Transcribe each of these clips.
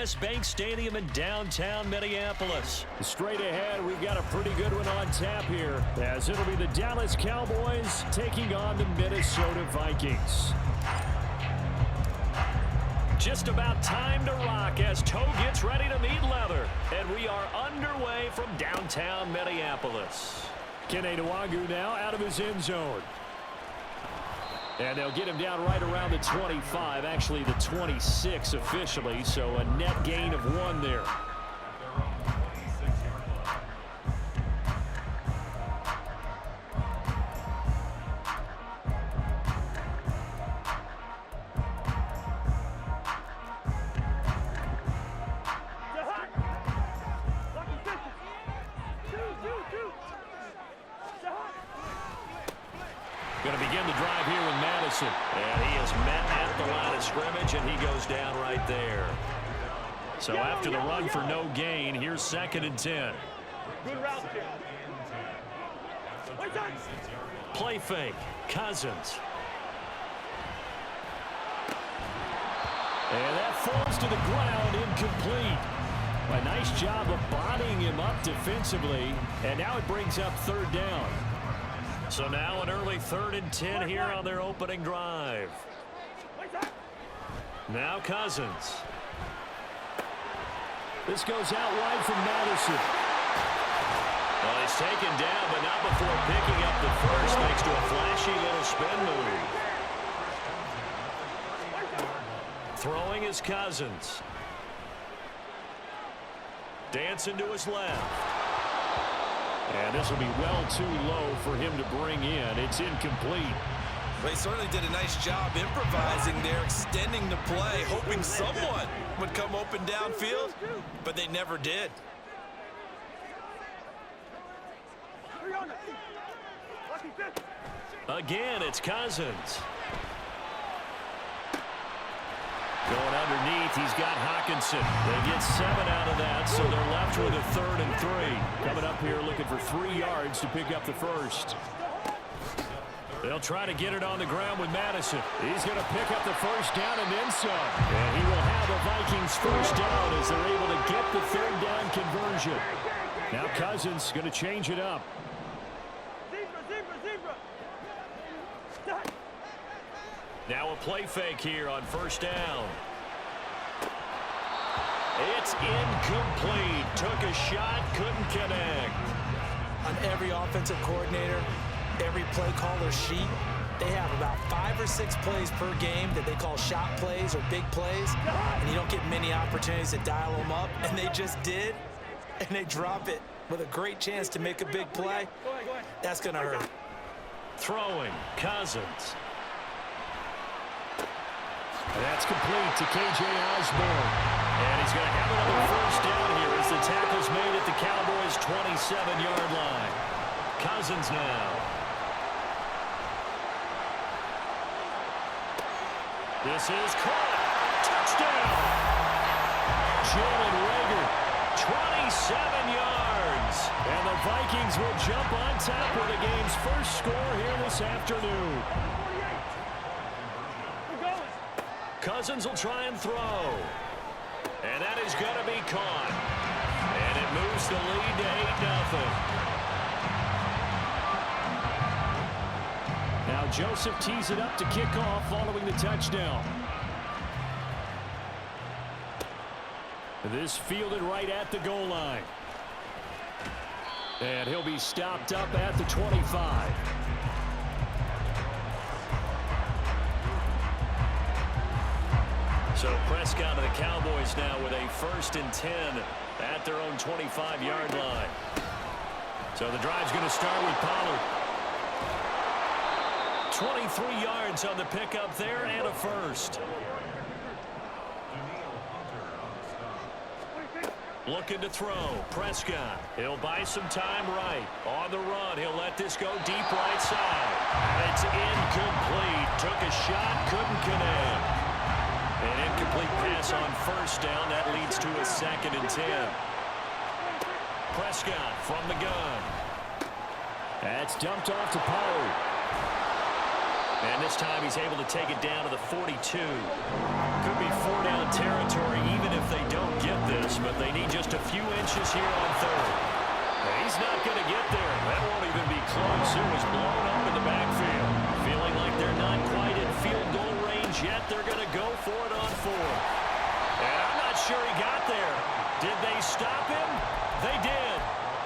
U.S. Bank Stadium in downtown Minneapolis. Straight ahead, we've got a pretty good one on tap here, as it'll be the Dallas Cowboys taking on the Minnesota Vikings. Just about time to rock as toe gets ready to meet leather. And we are underway from downtown Minneapolis. Kene Nwagu now out of his end zone. And they'll get him down right around the 25, actually the 26 officially, so a net gain of 1 there. Going to begin the drive here with Madison. And he is met at the line of scrimmage, and he goes down right there. So after the run for no gain, here's 2nd and 10. Good route here. Play fake. Cousins. And that falls to the ground, incomplete. A nice job of bodying him up defensively, and now it brings up 3rd down. So now an early 3rd and 10 here on their opening drive. Now Cousins. This goes out wide from Madison. Well, he's taken down, but not before picking up the first thanks to a flashy little spin move. Throwing is Cousins. Dancing to his left. And this will be well too low for him to bring in. It's incomplete. Well, he certainly did a nice job improvising there, extending the play, hoping someone would come open downfield, but they never did. Again, it's Cousins. Going underneath, he's got Hawkinson. They get 7 out of that, so they're left with a 3rd and 3. Coming up here looking for 3 yards to pick up the first. They'll try to get it on the ground with Madison. He's going to pick up the first down and then some. And he will have the Vikings first down as they're able to get the 3rd down conversion. Now Cousins going to change it up. Now a play fake here on 1st down. It's incomplete. Took a shot, couldn't connect. On every offensive coordinator, every play caller sheet, they have about 5 or 6 plays per game that they call shot plays or big plays, and you don't get many opportunities to dial them up, and they just did, and they drop it with a great chance to make a big play. That's going to hurt. Throwing, Cousins. And that's complete to K.J. Osborne. And he's going to have another first down here as the tackle's made at the Cowboys' 27-yard line. Cousins now. This is caught. Touchdown. Jalen Reagor, 27 yards. and the Vikings will jump on top with the game's first score here this afternoon. Cousins will try and throw. And that is going to be caught. And it moves the lead to 8-0. Now Joseph tees it up to kick off following the touchdown. This fielded right at the goal line. And he'll be stopped up at the 25. So Prescott and the Cowboys now with a 1st and 10 at their own 25-yard line. So the drive's going to start with Pollard. 23 yards on the pickup there and a first. Looking to throw. Prescott. He'll buy some time right. On the run. He'll let this go deep right side. It's incomplete. Took a shot. Couldn't connect. An incomplete pass on 1st down. That leads to a 2nd and 10. Prescott from the gun. That's dumped off to Pollard. And this time he's able to take it down to the 42. Could be 4-down territory even if they don't need just a few inches here on third. He's not going to get there. That won't even be close. It was blown up in the backfield. Feeling like they're not quite in field goal range yet. They're going to go for it on fourth. And I'm not sure he got there. Did they stop him? They did.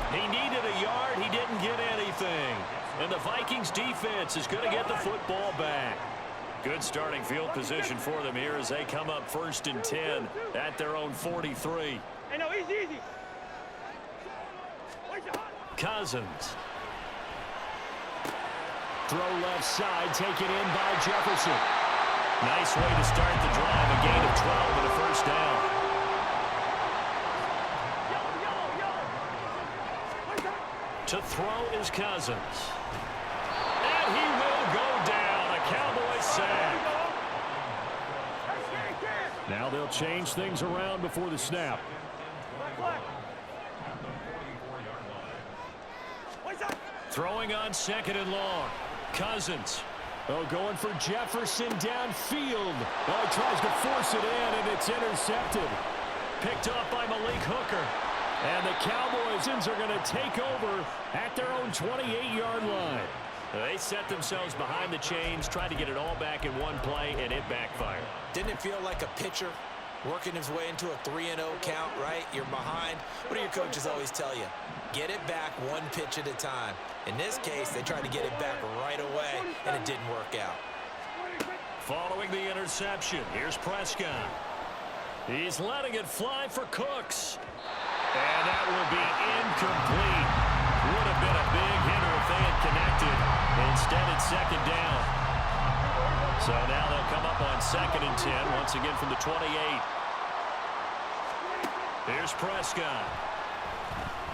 He needed a yard. He didn't get anything. And the Vikings defense is going to get the football back. Good starting field position for them here as they come up 1st and 10 at their own 43. Hey, no, easy. Cousins. Throw left side, taken in by Jefferson. Nice way to start the drive. A gain of 12 and a first down. To throw is Cousins. And he will go down. A Cowboys sack. Now they'll change things around before the snap. Throwing on 2nd and long. Cousins. Oh, going for Jefferson downfield. Oh, he tries to force it in, and it's intercepted. Picked up by Malik Hooker. And the Cowboys are going to take over at their own 28-yard line. They set themselves behind the chains, tried to get it all back in one play, and it backfired. Didn't it feel like a pitcher working his way into a 3-0 count, right? You're behind. What do your coaches always tell you? Get it back one pitch at a time. In this case, they tried to get it back right away, and it didn't work out. Following the interception, here's Prescott. He's letting it fly for Cooks. And that will be incomplete. Would have been a big hitter if they had connected. Instead, it's 2nd down. So now they'll come up on 2nd and 10, once again from the 28. Here's Prescott.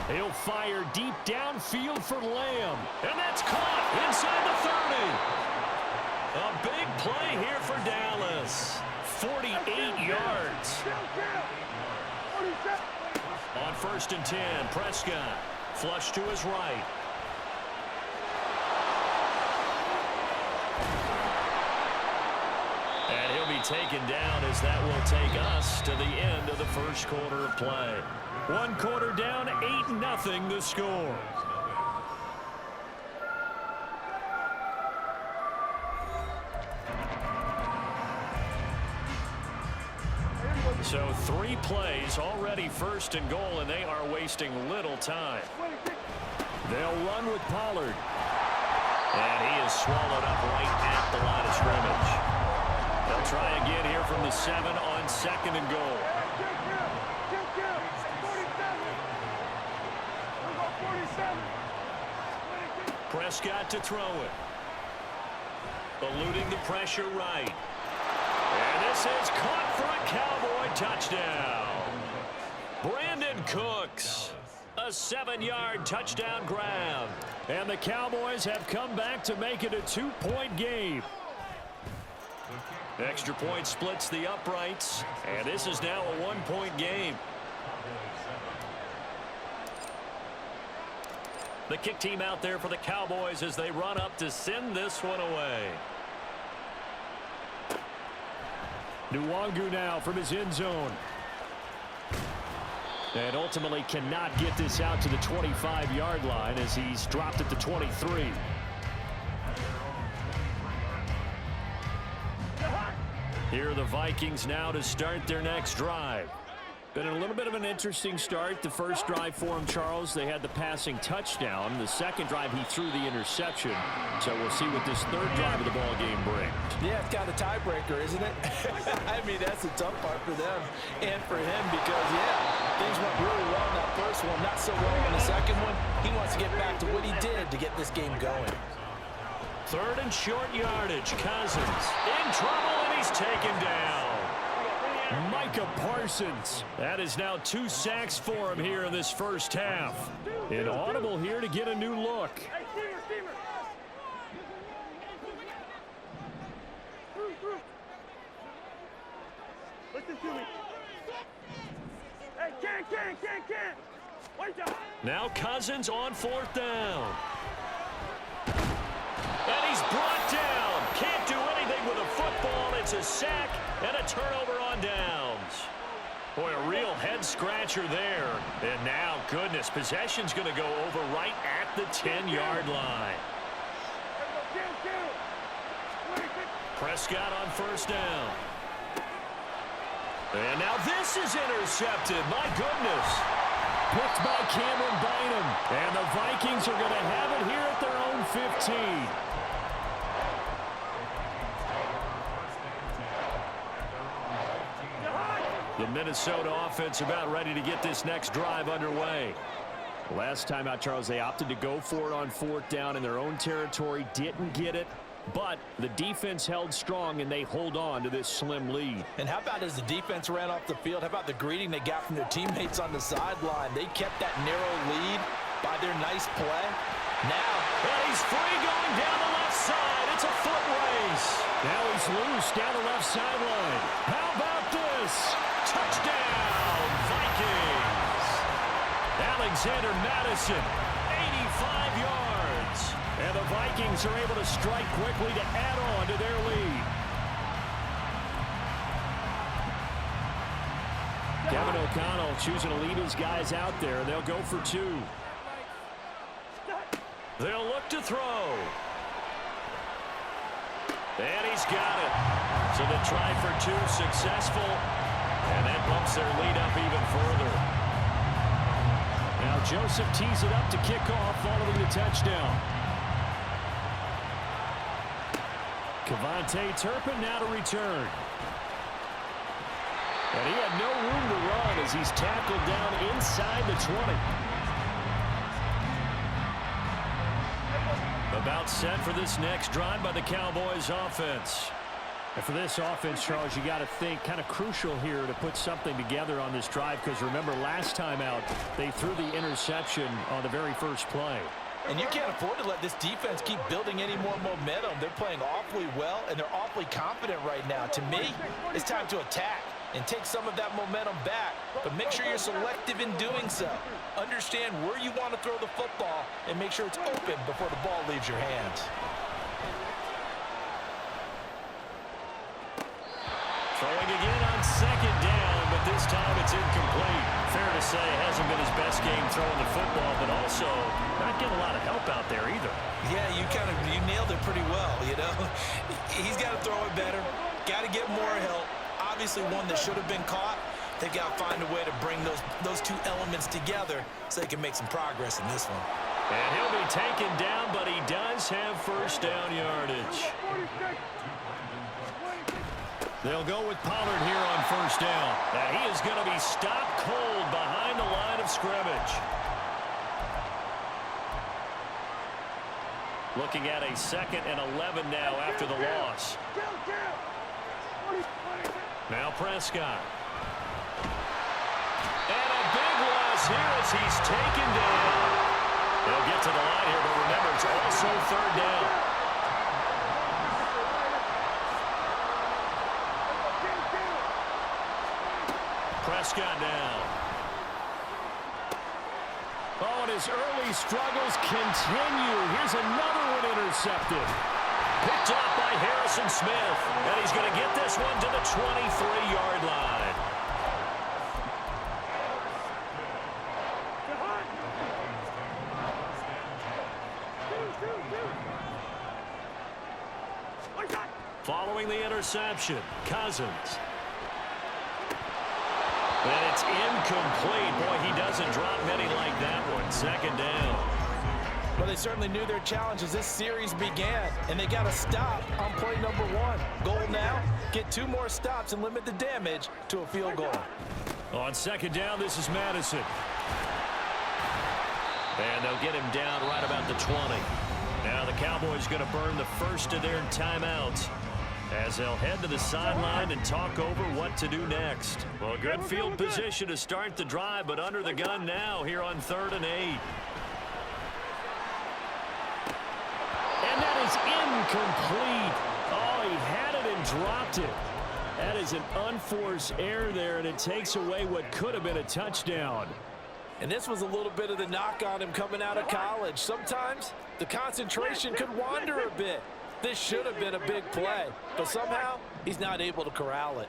He'll fire deep downfield for Lamb. And that's caught inside the 30. A big play here for Dallas. 48 yards. On 1st and 10, Prescott. Flush to his right. And he'll be taken down as that will take us to the end of the first quarter of play. 1 quarter down, 8-0 the score. So 3 plays already 1st and goal, and they are wasting little time. They'll run with Pollard. And he is swallowed up right at the line of scrimmage. They'll try again here from the 7 on 2nd and goal. Prescott to throw it. Eluding the pressure right. And this is caught for a Cowboy touchdown. Brandon Cooks. A 7-yard touchdown grab. And the Cowboys have come back to make it a 2-point game. Extra point splits the uprights. And this is now a 1-point game. The kick team out there for the Cowboys as they run up to send this one away. Nwangu now from his end zone. And ultimately cannot get this out to the 25-yard line as he's dropped at the 23. Here are the Vikings now to start their next drive. Been a little bit of an interesting start. The first drive for him, Charles, they had the passing touchdown. The second drive, he threw the interception. So we'll see what this third drive of the ball game brings. Yeah, it's kind of a tiebreaker, isn't it? I mean, that's the tough part for them and for him because, yeah, things went really well in that first one, not so well in the second one. He wants to get back to what he did to get this game going. 3rd and short yardage. Cousins in trouble, and he's taken down. Micah Parsons. That is now 2 sacks for him here in this first half. Inaudible here to get a new look. Listen to me. Hey, can't. Wait down. Now Cousins on 4th down. And he's brought down. Can't do anything with a football. It's a sack and a turnover on downs. Boy, a real head-scratcher there. And now, goodness, possession's going to go over right at the 10-yard line. Prescott on first down. And now this is intercepted. My goodness. Picked by Cameron Bynum. And the Vikings are going to have it here at their own 15. The Minnesota offense about ready to get this next drive underway. Last time out, Charles, they opted to go for it on fourth down in their own territory. Didn't get it. But the defense held strong, and they hold on to this slim lead. And how about as the defense ran off the field, how about the greeting they got from their teammates on the sideline? They kept that narrow lead by their nice play. Now, and he's free going down the left side. It's a foot race. Now he's loose down the left sideline. How about this? Touchdown, Vikings. Alexander Madison, 85 yards. And the Vikings are able to strike quickly to add on to their lead. Kevin O'Connell choosing to lead his guys out there. They'll go for two. They'll look to throw. And he's got it. So the try for two successful. And that bumps their lead up even further. Now Joseph tees it up to kick off following the touchdown. Kevontae Turpin now to return. And he had no room to run as he's tackled down inside the 20. About set for this next drive by the Cowboys offense. And for this offense, Charles, you got to think kind of crucial here to put something together on this drive, because remember last time out they threw the interception on the very first play. And you can't afford to let this defense keep building any more momentum. They're playing awfully well, and they're awfully confident right now. To me, it's time to attack and take some of that momentum back. But make sure you're selective in doing so. Understand where you want to throw the football and make sure it's open before the ball leaves your hands. Throwing again on second down, but this time it's incomplete. Fair to say it hasn't been his best game throwing the football, but also not getting a lot of help out there either. Yeah, you nailed it pretty well, you know. He's got to throw it better, got to get more help. Obviously one that should have been caught. They've got to find a way to bring those two elements together so they can make some progress in this one. And he'll be taken down, but he does have first down yardage. They'll go with Pollard here on first down. And he is going to be stopped cold behind the line of scrimmage. Looking at a 2nd and 11 now after the loss. Now Prescott. And a big loss here as he's taken down. They'll get to the line here, but remember, it's also third down. Prescott down. Oh, and his early struggles continue. Here's another one intercepted. Picked up by Harrison Smith. And he's going to get this one to the 23-yard line. Following the interception, Cousins. And it's incomplete. Boy, he doesn't drop many like that one. Second down. Well, they certainly knew their challenge as this series began, and they got to stop on play number 1. Goal now, get 2 more stops and limit the damage to a field goal. On second down, this is Madison. And they'll get him down right about the 20. Now the Cowboys going to burn the first of their timeouts as they'll head to the sideline and talk over what to do next. Well, good field position to start the drive, but under the gun now here on 3rd and 8. And that is incomplete. Oh, he had it and dropped it. That is an unforced error there, and it takes away what could have been a touchdown. And this was a little bit of the knock on him coming out of college. Sometimes the concentration could wander a bit. This should have been a big play, but somehow he's not able to corral it.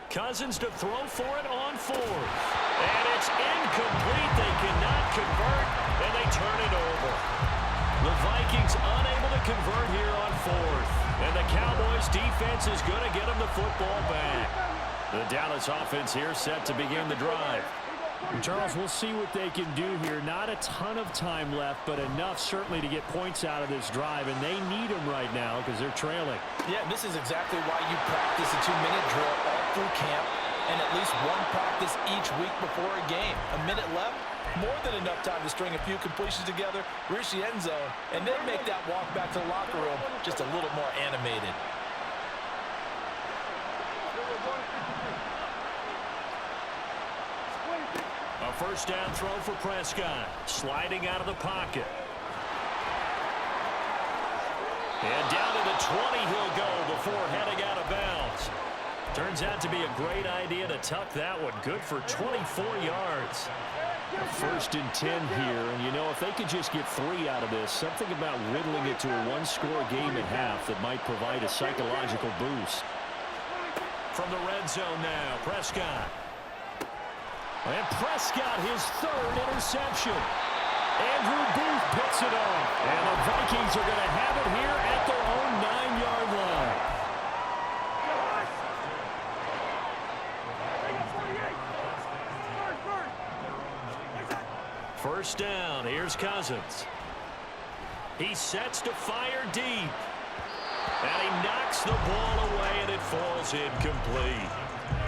Cousins to throw for it on 4th. And it's incomplete. They cannot convert, and they turn it over. The Vikings unable to convert here on 4th. And the Cowboys defense is going to get them the football back. The Dallas offense here set to begin the drive. Charles, we'll see what they can do here. Not a ton of time left, but enough certainly to get points out of this drive, and they need them right now because they're trailing. Yeah, and this is exactly why you practice a 2-minute drill all through camp and at least one practice each week before a game. A minute left, more than enough time to string a few completions together, reach the end zone, and then make that walk back to the locker room just a little more animated. A first down throw for Prescott. Sliding out of the pocket. And down to the 20 he'll go before heading out of bounds. Turns out to be a great idea to tuck that one. Good for 24 yards. A 1st and 10 here. And, you know, if they could just get 3 out of this, something about whittling it to a one-score game at half that might provide a psychological boost. From the red zone now, Prescott. And Prescott, his 3rd interception. Andrew Booth picks it up. And the Vikings are going to have it here at their own 9-yard line. First down, here's Cousins. He sets to fire deep. And he knocks the ball away, and it falls incomplete.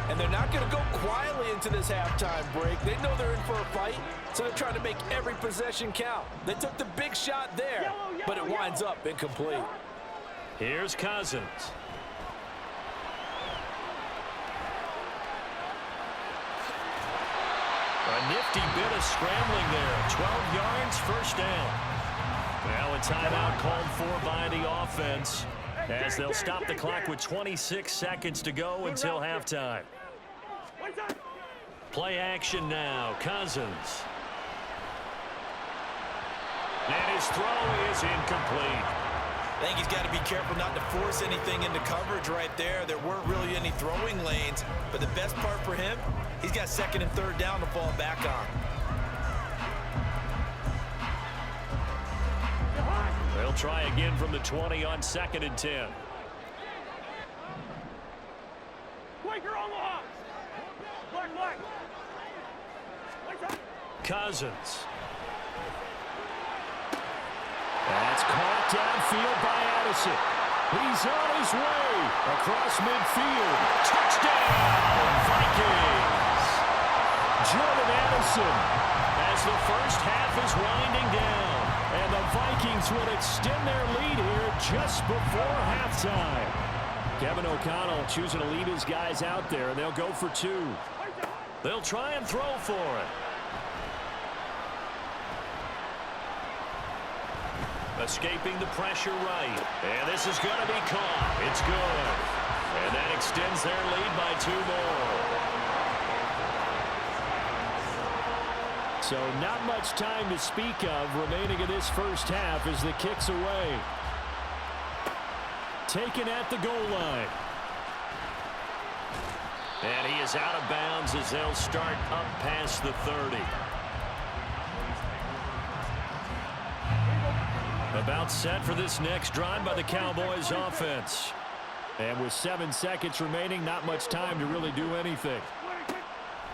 And they're not going to go quietly into this halftime break. They know they're in for a fight, so they're trying to make every possession count. They took the big shot there, but it winds up incomplete. Here's Cousins. A nifty bit of scrambling there. 12 yards, first down. Now a timeout called for by the offense, as they'll stop the clock with 26 seconds to go until halftime. Play action now. Cousins. And his throw is incomplete. I think he's got to be careful not to force anything into coverage right there. There weren't really any throwing lanes, but the best part for him, he's got 2nd and 3rd down to fall back on. They'll try again from the 20 on 2nd and 10. Cousins. That's caught downfield by Addison. He's on his way across midfield. Touchdown, Vikings. Jordan Addison as the first half is winding down. And the Vikings will extend their lead here just before halftime. Kevin O'Connell choosing to lead his guys out there, and they'll go for 2. They'll try and throw for it. Escaping the pressure right. And this is going to be caught. It's good. And that extends their lead by 2 more. So not much time to speak of remaining in this first half as the kick's away. Taken at the goal line. And he is out of bounds as they'll start up past the 30. About set for this next drive by the Cowboys offense. And with 7 seconds remaining, not much time to really do anything.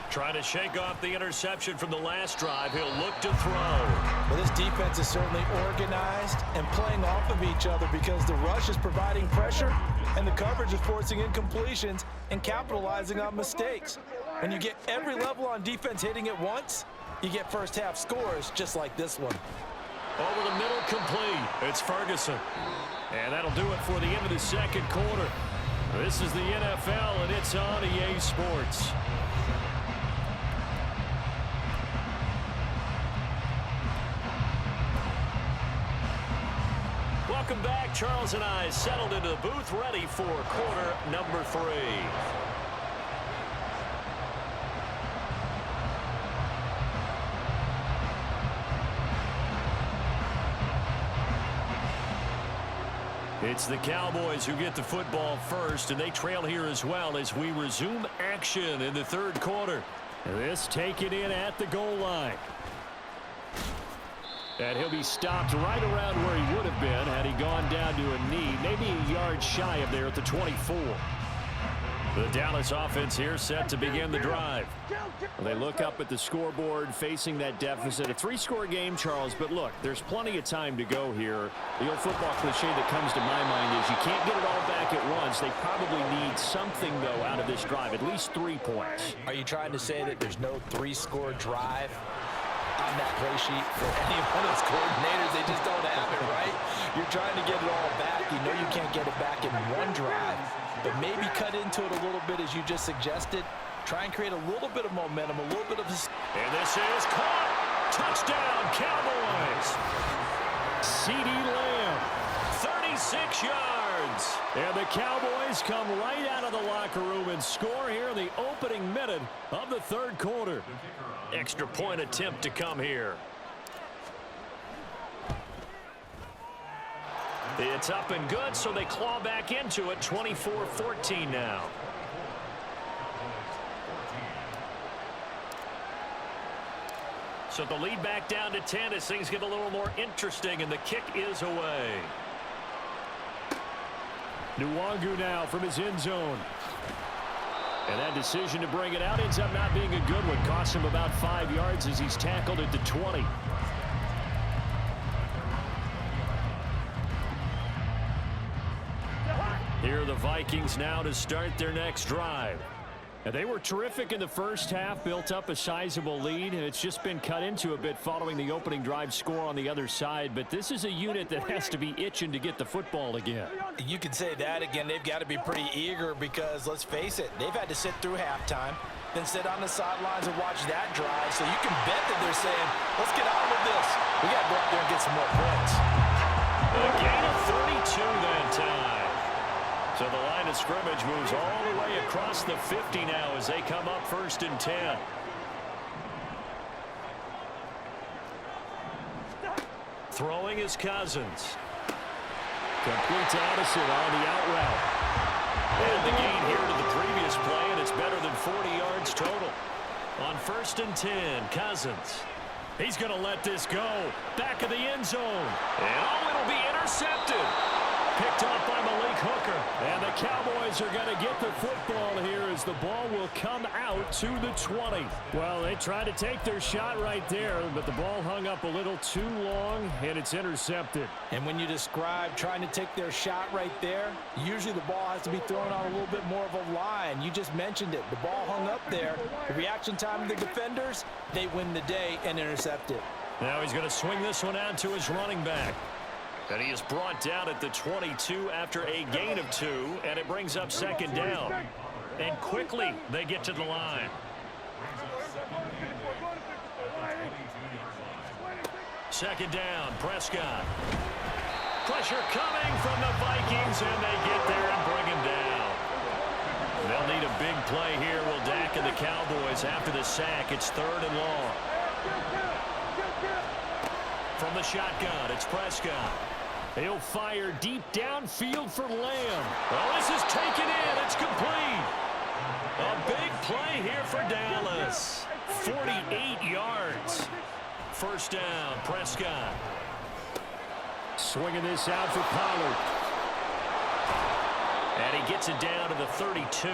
Trying to shake off the interception from the last drive. He'll look to throw. Well, this defense is certainly organized and playing off of each other because the rush is providing pressure and the coverage is forcing incompletions and capitalizing on mistakes. When you get every level on defense hitting at once, you get first half scores just like this one. Over the middle, complete. It's Ferguson. And that'll do it for the end of the second quarter. This is the NFL, and it's on EA Sports. Welcome back. Charles and I settled into the booth, ready for quarter number 3. It's the Cowboys who get the football first, and they trail here as well as we resume action in the third quarter. This taken in at the goal line. And he'll be stopped right around where he would have been had he gone down to a knee, maybe a yard shy of there at the 24. The Dallas offense here set to begin the drive. They look up at the scoreboard facing that deficit. A three-score game, Charles, but look, there's plenty of time to go here. The old football cliche that comes to my mind is you can't get it all back at once. They probably need something, though, out of this drive, at least 3 points. Are you trying to say that there's no three-score drive on that play sheet for any one of those coordinators? They just don't have it, right? You're trying to get it all back. You know you can't get it back in one drive, but maybe cut into it a little bit as you just suggested. Try and create a little bit of momentum, a little bit of... And this is caught. Touchdown, Cowboys. CeeDee Lamb, 36 yards. And the Cowboys come right out of the locker room and score here in the opening minute of the third quarter. Extra point attempt to come here. It's up and good, so they claw back into it. 24-14 now. So the lead back down to 10 as things get a little more interesting, and the kick is away. Nwangu now from his end zone. And that decision to bring it out ends up not being a good one. Costs him about 5 yards as he's tackled at the 20. Here are the Vikings now to start their next drive. And they were terrific in the first half, built up a sizable lead, and it's just been cut into a bit following the opening drive score on the other side. But this is a unit that has to be itching to get the football again. You could say that again. They've got to be pretty eager because, let's face it, they've had to sit through halftime, then sit on the sidelines and watch that drive. So you can bet that they're saying, let's get on with this. We got to go out there and get some more points. A gain of 32 that time. So the line of scrimmage moves all the way across the 50 now as they come up 1st and 10. Throwing is Cousins. Complete to Addison on the out route. And the gain here to the previous play, and it's better than 40 yards total. On 1st and 10, Cousins. He's going to let this go. Back of the end zone. And oh, it'll be intercepted. Picked off by Malik Hooker. And the Cowboys are going to get the football here as the ball will come out to the 20. Well, they tried to take their shot right there, but the ball hung up a little too long, and it's intercepted. And when you describe trying to take their shot right there, usually the ball has to be thrown on a little bit more of a line. You just mentioned it. The ball hung up there. The reaction time of the defenders, they win the day and intercept it. Now he's going to swing this one out to his running back. And he is brought down at the 22 after a gain of 2, and it brings up 2nd down. And quickly they get to the line. Second down, Prescott. Pressure coming from the Vikings, and they get there and bring him down. They'll need a big play here, will Dak and the Cowboys after the sack. It's 3rd and long. From the shotgun, it's Prescott. He'll fire deep downfield for Lamb. Well, this is taken in. It's complete. A big play here for Dallas. 48 yards. 1st down, Prescott. Swinging this out for Pollard. And he gets it down to the 32.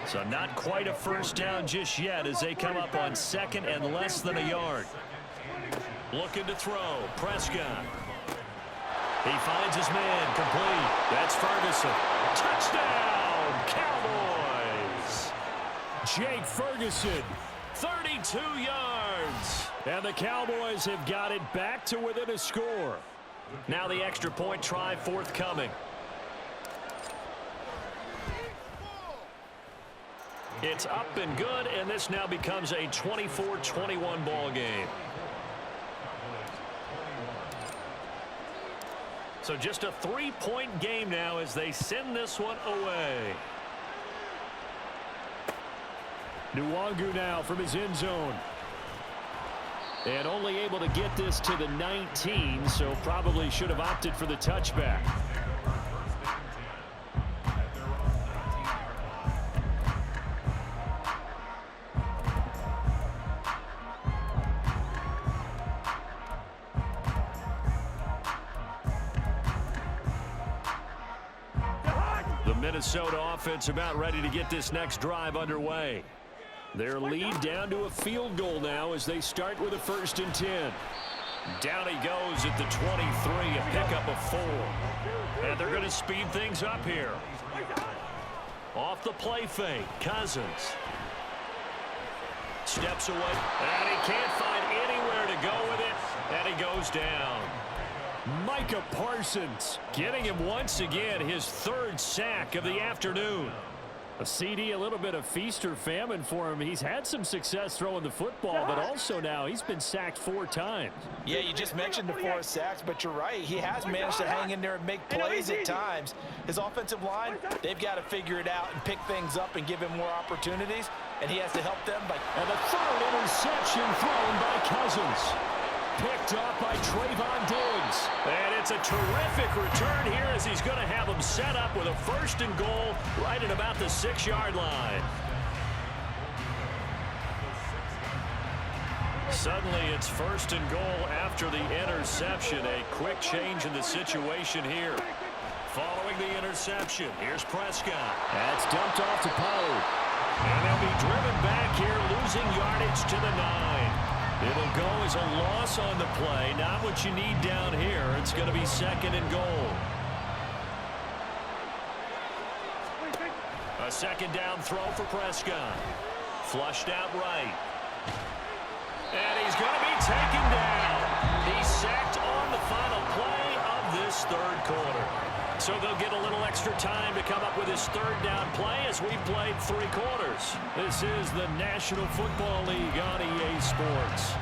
So not quite a 1st down just yet as they come up on 2nd and less than a yard. Looking to throw, Prescott. He finds his man, complete. That's Ferguson. Touchdown, Cowboys. Jake Ferguson, 32 yards. And the Cowboys have got it back to within a score. Now the extra point try forthcoming. It's up and good, and this now becomes a 24-21 ball game. So just a 3-point game now as they send this one away. Nwangu now from his end zone. And only able to get this to the 19, so probably should have opted for the touchback. Minnesota offense about ready to get this next drive underway. Their lead down to a field goal now as they start with a 1st and 10. Down he goes at the 23, a pickup of 4. And they're going to speed things up here. Off the play fake, Cousins. Steps away, and he can't find anywhere to go with it, and he goes down. Micah Parsons getting him once again, his 3rd sack of the afternoon. A CD, a little bit of feast or famine for him. He's had some success throwing the football, but also now he's been sacked 4 times. Yeah, you just mentioned the 4 sacks, but you're right. He has managed to hang in there and make plays at times. His offensive line, they've got to figure it out and pick things up and give him more opportunities, and he has to help them. And the 3rd interception thrown by Cousins. Picked off by Trayvon Diggs. And it's a terrific return here as he's going to have him set up with a 1st and goal right at about the 6-yard line. Suddenly it's 1st and goal after the interception. A quick change in the situation here. Following the interception, here's Prescott. That's dumped off to Pollard. And they'll be driven back here, losing yardage to the 9. It'll go as a loss on the play. Not what you need down here. It's going to be 2nd and goal. A 2nd down throw for Prescott. Flushed out right. And he's going to be taken down. He's sacked on the final play of this 3rd quarter. So they'll get a little extra time to come up with his 3rd down play as we've played 3 quarters. This is the National Football League on EA Sports.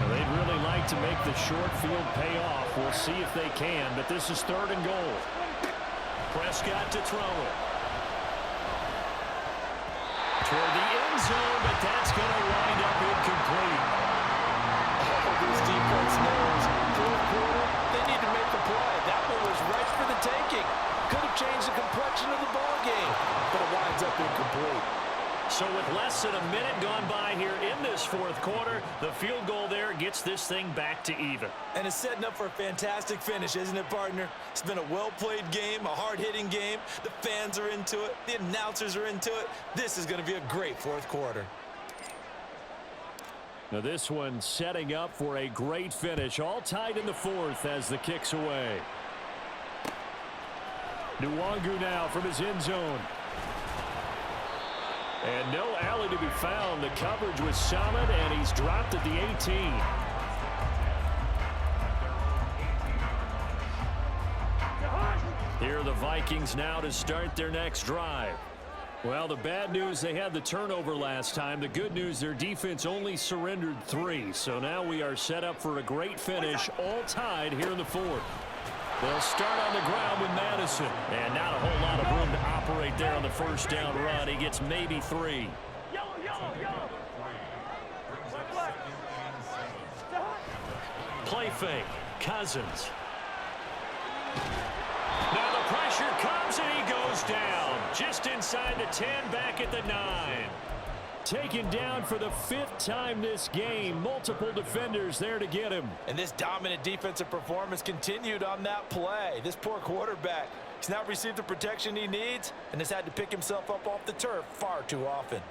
Now, they'd really like to make the short field pay off. We'll see if they can, but this is 3rd and goal. Prescott to throw it. Toward the end zone, but that's going to wind up incomplete. This defense knows 4th quarter, they need to make the play. That one was right for the taking. Could have changed the complexion of the ball game, but it winds up incomplete. So with less than a minute gone by here in this 4th quarter, the field goal there gets this thing back to even. And it's setting up for a fantastic finish, isn't it, partner? It's been a well-played game, a hard-hitting game. The fans are into it. The announcers are into it. This is going to be a great 4th quarter. Now this one setting up for a great finish. All tied in the 4th as the kick's away. Nwangu now from his end zone. And no alley to be found. The coverage was solid, and he's dropped at the 18. Here are the Vikings now to start their next drive. Well, the bad news, they had the turnover last time. The good news, their defense only surrendered 3. So now we are set up for a great finish, all tied here in the 4th. They'll start on the ground with Madison. And not a whole lot of room to operate there on the 1st down run. He gets maybe 3. Play fake. Cousins. Now the pressure comes and he goes down. Just inside the 10, back at the 9. Taken down for the 5th time this game. Multiple defenders there to get him. And this dominant defensive performance continued on that play. This poor quarterback, he's not received the protection he needs and has had to pick himself up off the turf far too often.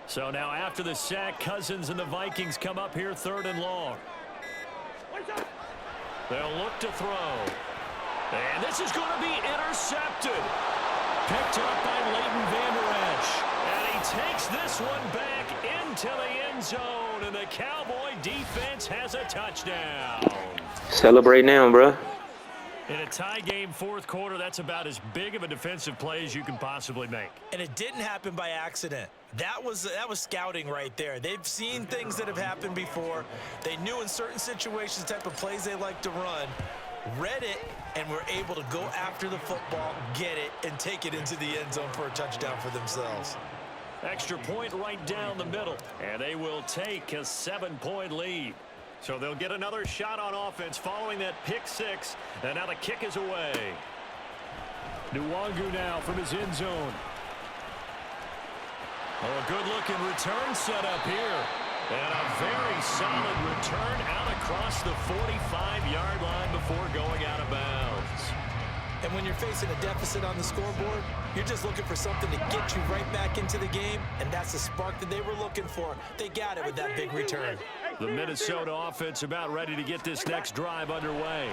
So now after the sack, Cousins and the Vikings come up here 3rd and long. They'll look to throw. And this is going to be intercepted. Picked up by Leighton Vander Esch. And he takes this one back into the end zone. And the Cowboy defense has a touchdown. Celebrate now, bro. In a tie game 4th quarter, that's about as big of a defensive play as you can possibly make. And it didn't happen by accident. That was scouting right there. They've seen things that have happened before. They knew in certain situations the type of plays they like to run, read it, and were able to go after the football, get it, and take it into the end zone for a touchdown for themselves. Extra point right down the middle, and they will take a 7-point lead. So they'll get another shot on offense following that pick six. And now the kick is away. Nwangu now from his end zone. Oh, a good-looking return set up here. And a very solid return out across the 45-yard line before going out of bounds. And when you're facing a deficit on the scoreboard, you're just looking for something to get you right back into the game, and that's the spark that they were looking for. They got it with that big return. The Minnesota offense about ready to get this next drive underway.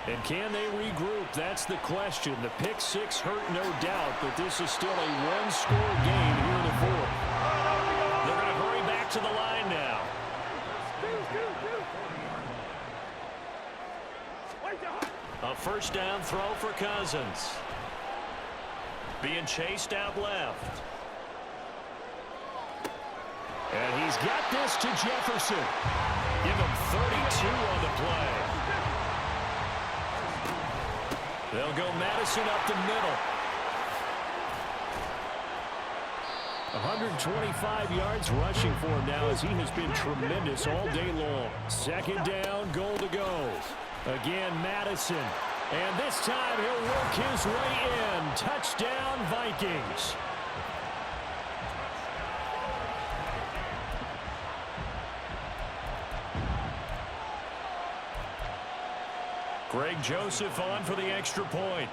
And can they regroup? That's the question. The pick six hurt, no doubt, but this is still a one-score game here in the fourth. They're going to hurry back to the line now. A first down throw for Cousins. Being chased out left. And he's got this to Jefferson. Give him 32 on the play. They'll go Madison up the middle. 125 yards rushing for him now as he has been tremendous all day long. Second down, goal to go. Again, Madison. And this time he'll work his way in. Touchdown, Vikings. Greg Joseph on for the extra point.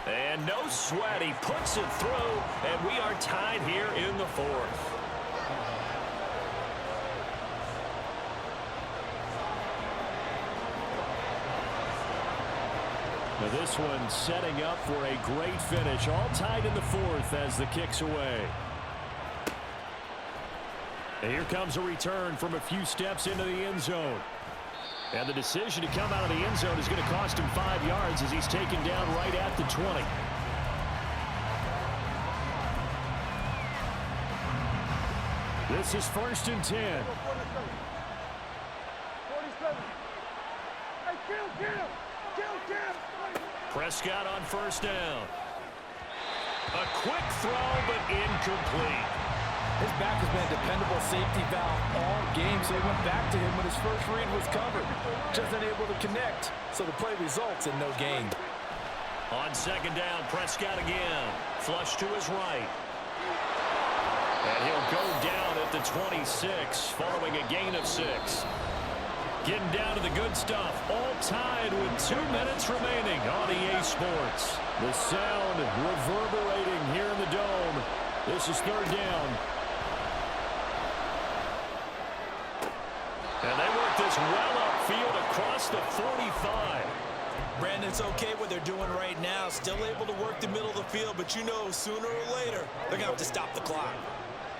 And no sweat. He puts it through, and we are tied here in the fourth. Now this one setting up for a great finish. All tied in the fourth as the kick's away. And here comes a return from a few steps into the end zone. And the decision to come out of the end zone is going to cost him 5 yards as he's taken down right at the 20. This is 1st and 10. 47. Hey, kill. Prescott on first down. A quick throw, but incomplete. His back has been a dependable safety valve all game, so he went back to him when his first read was covered. Just unable to connect, so the play results in no gain. On second down, Prescott again. Flush to his right. And he'll go down at the 26, following a gain of 6. Getting down to the good stuff. All tied with 2 minutes remaining on EA Sports. The sound reverberating here in the dome. This is third down. And they work this well upfield across the 45. Brandon, it's okay what they're doing right now. Still able to work the middle of the field, but you know sooner or later they're going to have to stop the clock.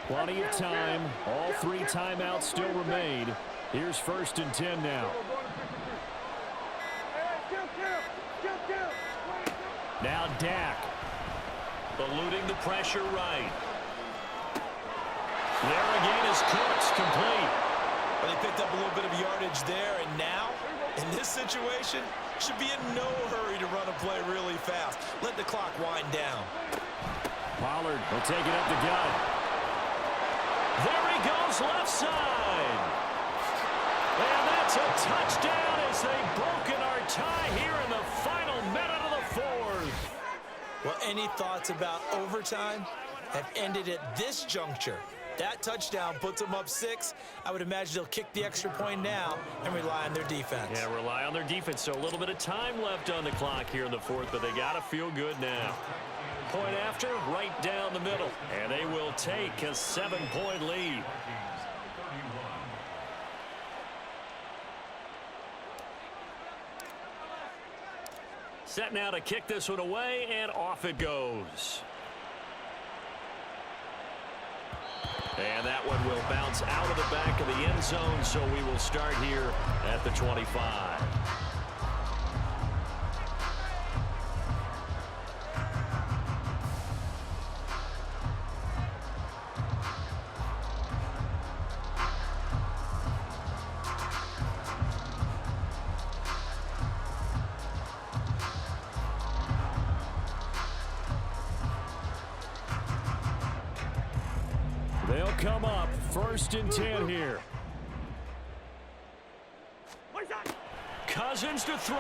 Plenty of time. All 3 timeouts still remain. Here's 1st and 10 now. Now Dak. Eluding the pressure right. There again is Cooks, complete. Well, they picked up a little bit of yardage there, and now, in this situation, should be in no hurry to run a play really fast. Let the clock wind down. Pollard will take it up the gut. There he goes, left side. And that's a touchdown as they've broken our tie here in the final minute of the fourth. Well, any thoughts about overtime have ended at this juncture. That touchdown puts them up 6. I would imagine they'll kick the extra point now and rely on their defense. Yeah, rely on their defense. So a little bit of time left on the clock here in the fourth, but they got to feel good now. Point after, right down the middle. And they will take a 7-point lead. Set now to kick this one away, and off it goes. And that one will bounce out of the back of the end zone, so we will start here at the 25. They'll It'll come up 1st and 10 here. Cousins to throw.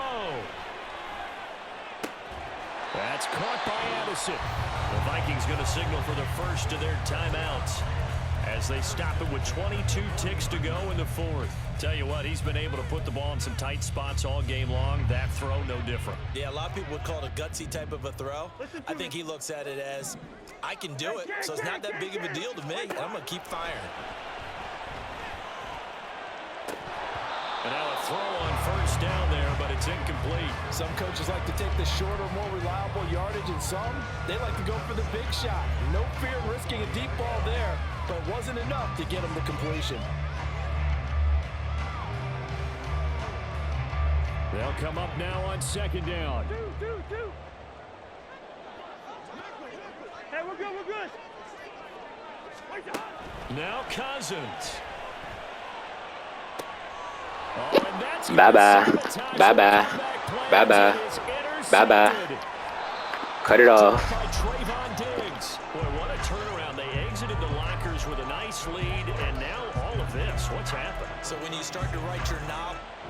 That's caught by Addison. The Vikings going to signal for the first of their timeouts as they stop it with 22 ticks to go in the 4th. Tell you what, he's been able to put the ball in some tight spots all game long. That throw, no different. Yeah, a lot of people would call it a gutsy type of a throw. I think he looks at it as, I can do it, so it's not that big of a deal to me, and I'm going to keep firing. And now a throw on 1st down there, but it's incomplete. Some coaches like to take the shorter, more reliable yardage, and some, they like to go for the big shot. No fear in risking a deep ball there, but it wasn't enough to get him to completion. They'll come up now on 2nd down. Two. Hey, we're good. Now Cousins. Oh, and that's Bye-bye. Bye-bye. Bye-bye. Bye-bye. Cut it off. By Trayvon Diggs. Boy, what a turnaround. They exited the lockers with a nice lead, and now all of this. What's happened? So when you start to write your